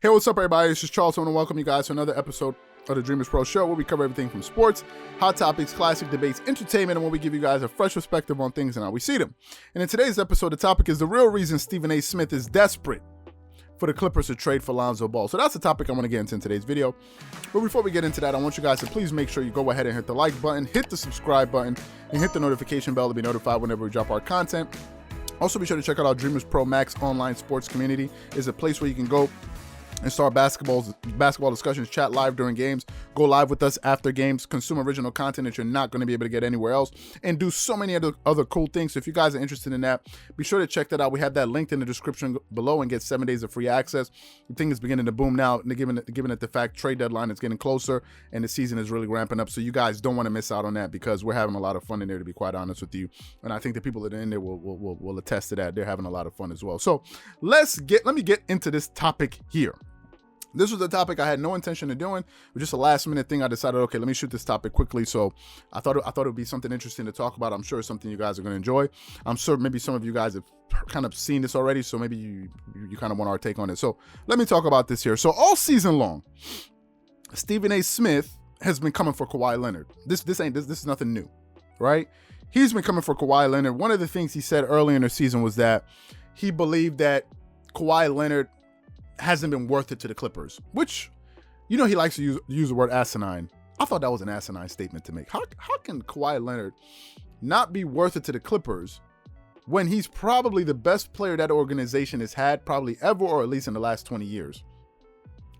Hey, what's up, everybody? This is Charles. I want to welcome you guys to another episode of the Dreamerspro Show, where we cover everything from sports, hot topics, classic debates, entertainment, and where we give you guys a fresh perspective on things and how we see them. And in today's episode, the topic is the real reason Stephen A. Smith is desperate for the Clippers to trade for Lonzo Ball. So that's the topic I want to get into in today's video. But before we get into that, I want you guys to please make sure you go ahead and hit the like button, hit the subscribe button, and hit the notification bell to be notified whenever we drop our content. Also, be sure to check out our Dreamerspro Max online sports community. It's a place where you can go and start basketball discussions, chat live during games, go live with us after games, consume original content that you're not going to be able to get anywhere else, and do so many other cool things. So if you guys are interested in that, be sure to check that out. We have that linked in the description below and get 7 days of free access. The thing is beginning to boom now, given it the fact trade deadline is getting closer and the season is really ramping up. So you guys don't want to miss out on that because we're having a lot of fun in there, to be quite honest with you. And I think the people that are in there will attest to that. They're having a lot of fun as well. So let me get into this topic here. This was a topic I had no intention of doing. It was just a last minute thing. I decided, okay, let me shoot this topic quickly. So I thought it would be something interesting to talk about. I'm sure it's something you guys are going to enjoy. I'm sure maybe some of you guys have kind of seen this already. So maybe you kind of want our take on it. So let me talk about this here. So all season long, Stephen A. Smith has been coming for Kawhi Leonard. This is nothing new, right? He's been coming for Kawhi Leonard. One of the things he said early in the season was that he believed that Kawhi Leonard hasn't been worth it to the Clippers, which, you know, he likes to use the word asinine. I thought that was an asinine statement to make. How can Kawhi Leonard not be worth it to the Clippers when he's probably the best player that organization has had probably ever, or at least in the last 20 years,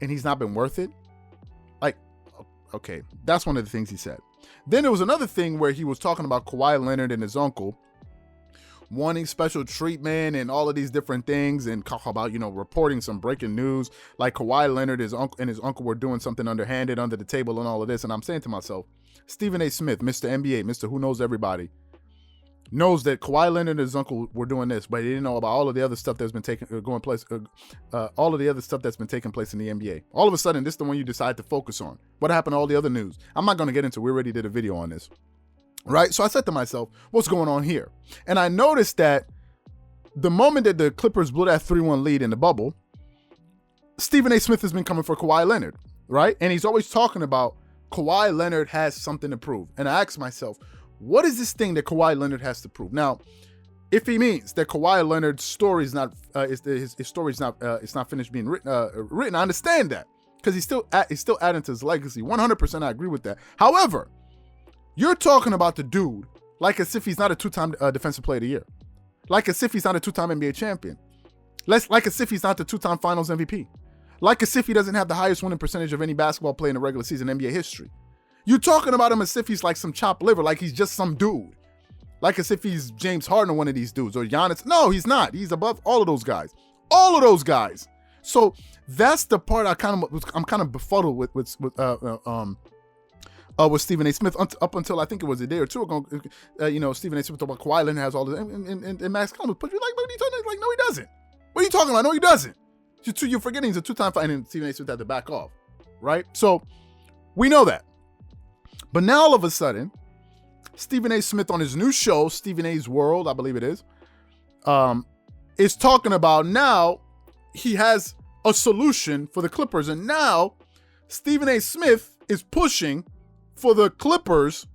and he's not been worth it? Like, okay, that's one of the things he said. Then there was another thing where he was talking about Kawhi Leonard and his uncle wanting special treatment and all of these different things, and talk about, you know, reporting some breaking news like Kawhi Leonard and his uncle were doing something underhanded under the table and all of this. And I'm saying to myself, Stephen A. Smith, Mr. NBA, Mr. Who Knows Everybody, knows that Kawhi Leonard and his uncle were doing this, but he didn't know about all of the other stuff that's been all of the other stuff that's been taking place in the NBA. All of a sudden, this is the one you decide to focus on. What happened to all the other news? I'm not going to get into. We already did a video on this. Right? So I said to myself, what's going on here? And I noticed that the moment that the Clippers blew that 3-1 lead in the bubble, Stephen A. Smith has been coming for Kawhi Leonard, right? And he's always talking about Kawhi Leonard has something to prove. And I asked myself, what is this thing that Kawhi Leonard has to prove? Now, if he means that Kawhi Leonard's story is not, his story is not, it's not finished being written, I understand that because he's still adding to his legacy. 100%, I agree with that. However, you're talking about the dude like as if he's not a two-time Defensive Player of the Year. Like as if he's not a two-time NBA champion. Like as if he's not the two-time Finals MVP. Like as if he doesn't have the highest winning percentage of any basketball player in the regular season NBA history. You're talking about him as if he's like some chopped liver, like he's just some dude. Like as if he's James Harden or one of these dudes, or Giannis. No, he's not. He's above all of those guys. All of those guys. So that's the part I'm kind of befuddled with Stephen A. Smith up until I think it was a day or two ago. Stephen A. Smith talked about Kawhi Leonard has all this, and Max Collins put you like, what are you talking about? Like, no, he doesn't. What are you talking about? No, he doesn't. You're forgetting he's a two-time fighter, and Stephen A. Smith had to back off, right? So we know that. But now all of a sudden, Stephen A. Smith on his new show, Stephen A's World, I believe it is talking about now he has a solution for the Clippers, and now Stephen A. Smith is pushing for the Clippers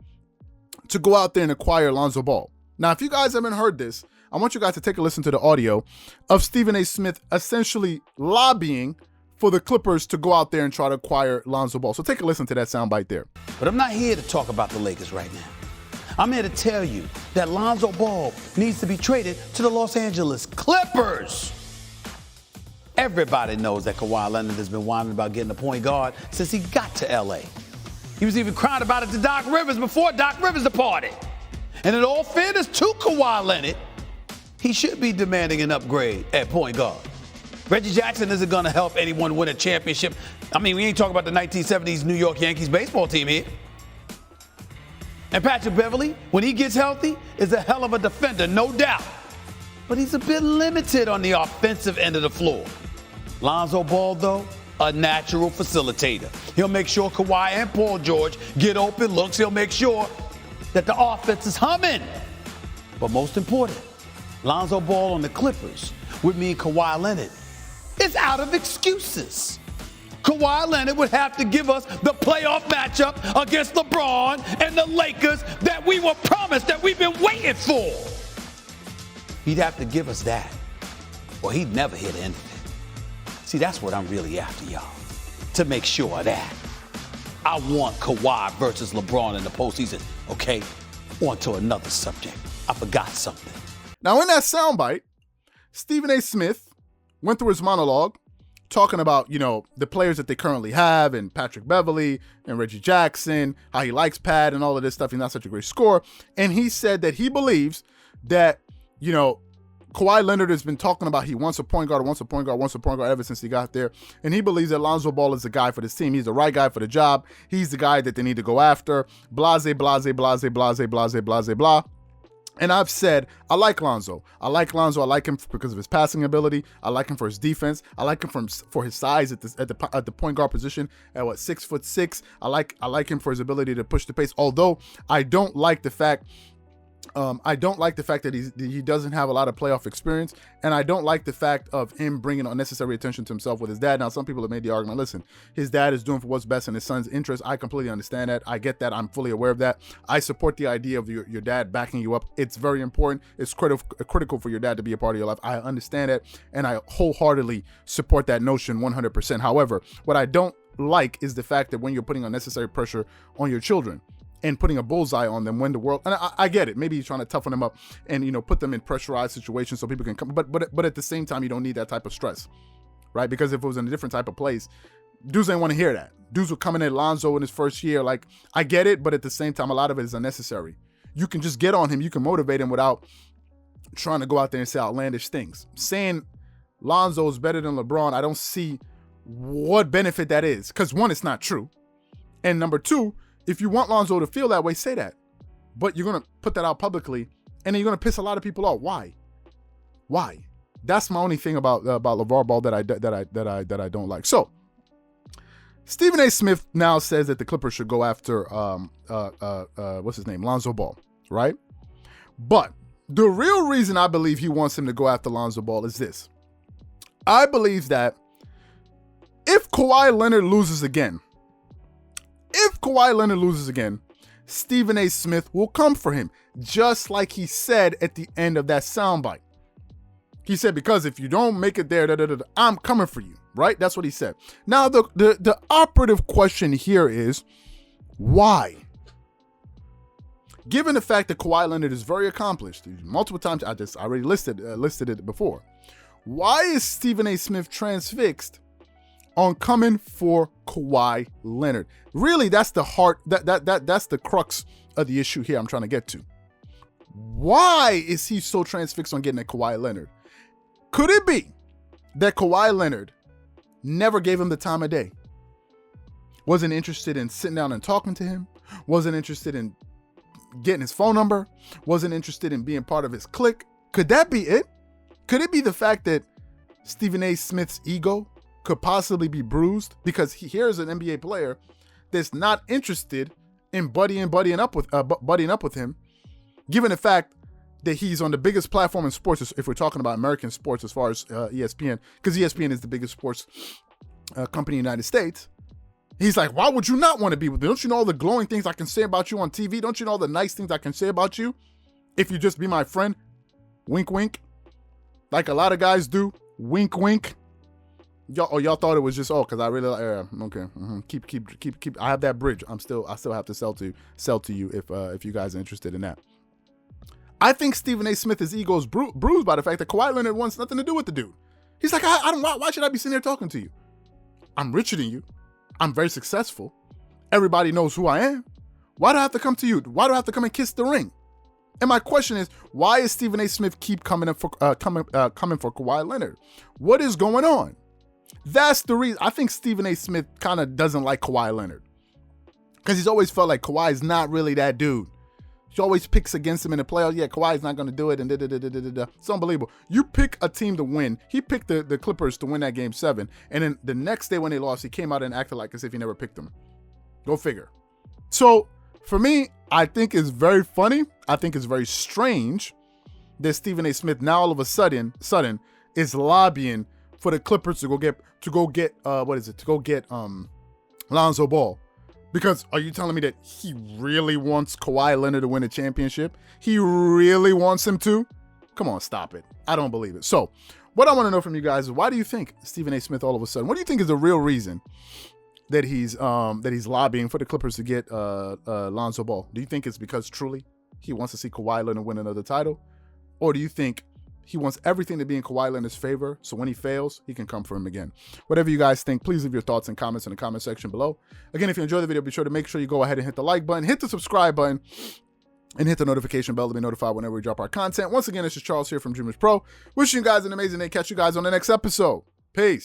to go out there and acquire Lonzo Ball. Now, if you guys haven't heard this, I want you guys to take a listen to the audio of Stephen A. Smith essentially lobbying for the Clippers to go out there and try to acquire Lonzo Ball. So take a listen to that soundbite there. But I'm not here to talk about the Lakers right now. I'm here to tell you that Lonzo Ball needs to be traded to the Los Angeles Clippers. Everybody knows that Kawhi Leonard has been whining about getting a point guard since he got to L.A. He was even crying about it to Doc Rivers before Doc Rivers departed. And in all fairness to Kawhi Leonard, he should be demanding an upgrade at point guard. Reggie Jackson isn't going to help anyone win a championship. I mean, we ain't talking about the 1970s New York Yankees baseball team here. And Patrick Beverley, when he gets healthy, is a hell of a defender, no doubt. But he's a bit limited on the offensive end of the floor. Lonzo Ball, though, a natural facilitator. He'll make sure Kawhi and Paul George get open looks. He'll make sure that the offense is humming. But most important, Lonzo Ball on the Clippers would mean Kawhi Leonard is out of excuses. Kawhi Leonard would have to give us the playoff matchup against LeBron and the Lakers that we were promised, that we've been waiting for. He'd have to give us that, or he'd never hit anything. See, that's what I'm really after, y'all, to make sure of that. I want Kawhi versus LeBron in the postseason, okay? On to another subject. I forgot something. Now, in that soundbite, Stephen A. Smith went through his monologue talking about, the players that they currently have and Patrick Beverley and Reggie Jackson, how he likes Pat and all of this stuff. He's not such a great scorer. And he said that he believes that, Kawhi Leonard has been talking about he wants a point guard ever since he got there. And he believes that Lonzo Ball is the guy for this team. He's the right guy for the job. He's the guy that they need to go after. Blase, blase, blase, blase, blase, blase, blah. And I've said, I like Lonzo. I like him because of his passing ability. I like him for his defense. I like him for his size at the point guard position at 6'6". I like him for his ability to push the pace. Although I don't like the fact that he doesn't have a lot of playoff experience, and I don't like the fact of him bringing unnecessary attention to himself with his dad. Now, some people have made the argument, listen, his dad is doing for what's best in his son's interest. I completely understand that. I get that. I'm fully aware of that. I support the idea of your dad backing you up. It's very important. It's critical for your dad to be a part of your life. I understand it, and I wholeheartedly support that notion 100%. However, what I don't like is the fact that when you're putting unnecessary pressure on your children and putting a bullseye on them when the world, and I get it, maybe he's trying to toughen them up and put them in pressurized situations so people can come, but at the same time, you don't need that type of stress, right? Because if it was in a different type of place, dudes ain't want to hear that. Dudes were coming at Lonzo in his first year, like, I get it, but at the same time, a lot of it is unnecessary. You can just get on him, you can motivate him without trying to go out there and say outlandish things. Saying Lonzo is better than LeBron, I don't see what benefit that is, because one, it's not true, and number two, if you want Lonzo to feel that way, say that. But you're gonna put that out publicly, and then you're gonna piss a lot of people off. Why? That's my only thing about LeVar Ball that I don't like. So Stephen A. Smith now says that the Clippers should go after what's his name, Lonzo Ball, right? But the real reason I believe he wants him to go after Lonzo Ball is this. I believe that if Kawhi Leonard loses again, Stephen A. Smith will come for him, just like he said at the end of that soundbite. He said, because if you don't make it there, I'm coming for you, right? That's what he said. Now, the operative question here is, why? Given the fact that Kawhi Leonard is very accomplished, multiple times, I already listed it before, why is Stephen A. Smith transfixed on coming for Kawhi Leonard? Really, that's the heart, that's the crux of the issue here I'm trying to get to. Why is he so transfixed on getting at Kawhi Leonard? Could it be that Kawhi Leonard never gave him the time of day? Wasn't interested in sitting down and talking to him? Wasn't interested in getting his phone number? Wasn't interested in being part of his clique? Could that be it? Could it be the fact that Stephen A. Smith's ego could possibly be bruised because here's an NBA player that's not interested in buddying up with him, given the fact that he's on the biggest platform in sports, if we're talking about American sports as far as ESPN, because ESPN is the biggest sports company in the United States. He's like, why would you not want to be with me? Don't you know all the glowing things I can say about you on TV? Don't you know all the nice things I can say about you if you just be my friend? Wink, wink. Like a lot of guys do. Wink, wink. Y'all thought it was just because I really okay. Keep. I have that bridge. I still have to sell to you if you guys are interested in that. I think Stephen A. Smith's ego is bruised by the fact that Kawhi Leonard wants nothing to do with the dude. He's like, I don't. Why should I be sitting here talking to you? I'm richer than you. I'm very successful. Everybody knows who I am. Why do I have to come to you? Why do I have to come and kiss the ring? And my question is, why is Stephen A. Smith keep coming for Kawhi Leonard? What is going on? That's the reason. I think Stephen A. Smith kind of doesn't like Kawhi Leonard because he's always felt like Kawhi is not really that dude. He always picks against him in the playoffs. Yeah, Kawhi's not going to do it. And It's unbelievable. You pick a team to win. He picked the Clippers to win that game 7. And then the next day when they lost, he came out and acted like as if he never picked them. Go figure. So for me, I think it's very funny. I think it's very strange that Stephen A. Smith now all of a sudden is lobbying for the Clippers to go get Lonzo Ball. Because are you telling me that he really wants Kawhi Leonard to win a championship? He really wants him to? Come on, stop it. I don't believe it. So what I want to know from you guys is, why do you think Stephen A. Smith all of a sudden, what do you think is the real reason that he's lobbying for the Clippers to get Lonzo Ball? Do you think it's because truly he wants to see Kawhi Leonard win another title? Or do you think he wants everything to be in Kawhi Leonard's favor, so when he fails, he can come for him again? Whatever you guys think, please leave your thoughts and comments in the comment section below. Again, if you enjoyed the video, be sure to make sure you go ahead and hit the like button, hit the subscribe button, and hit the notification bell to be notified whenever we drop our content. Once again, this is Charles here from Dreamerspro. Wishing you guys an amazing day. Catch you guys on the next episode. Peace.